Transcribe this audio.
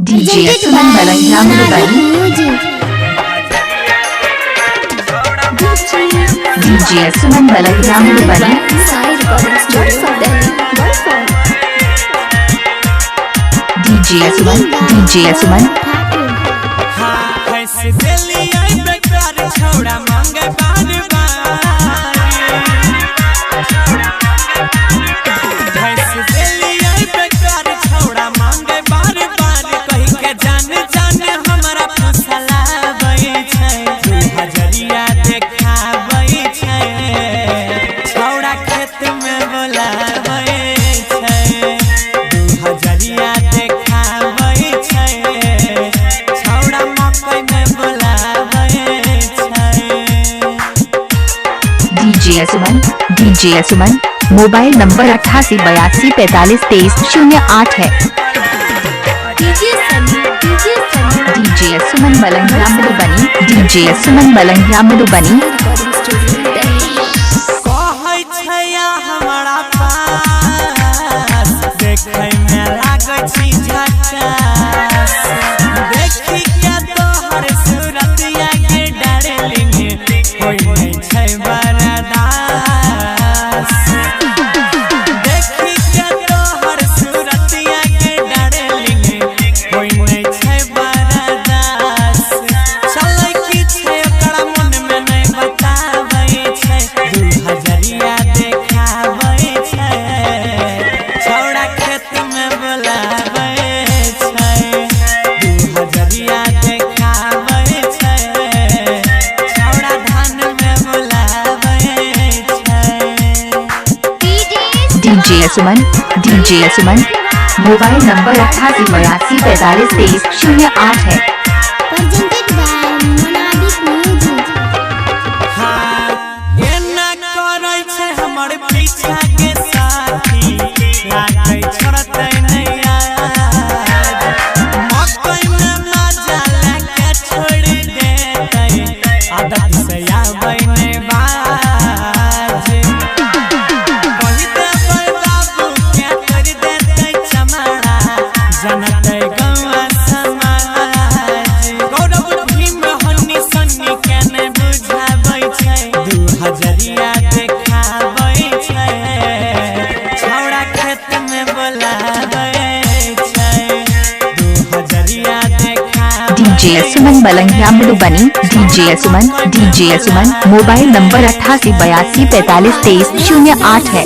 DJ सुमन Malangia Madhubani DJ सुमन Malangia Madhubani DJ सुमन छोड़ा मांगे बार छोड़ा मांगे बार कही के जान जान हमारा फसलाबै छै 2000 देखाबै छै छोड़ा खेत में बोलाबै छै 2000 देखाबै छै छोड़ा मकई में बोलाबै डीजे सुमन मोबाइल नंबर 8882432308 है। डीजे सुमन मलंगिया मधुबनी डीजे सुमन मलंगिया मधुबनी कहै छै हमरा पास देखै में लागै छी झकास देखी के तोहर सूरतिया के डार्लिंग होय नै छै बरदास देखी के तोहर सूरतिया के डार्लिंग होय नै छै बरदास चलै की छै ओकरा मन में नै बताबै छै 2000 देखाबै छै छोड़ा खेत में बोलाबै छै 2000 देखाबै छै छोड़ा धान में बोलाबै छै डीजे सुमन मोबाइल नंबर 8882432308 है। एना करै छै हमर पीछा के साथी लागै छोड़तै नै आज मकई में मजा लेके छोड़ देतै आदत से आबै नै बाज कहि देबै बाबू के कर देतै चमाड़ा जनतै गौआ समाज गौरव भीम हन्नी सन्नी के नै बुझाबै छै 2000 देखाबै छै छोड़ा खेत में बोलाबै छै 2000 देखाबै डीजे सुमन मलंगिया मधुबनी डीजे सुमन मोबाइल नंबर 8882432308 है।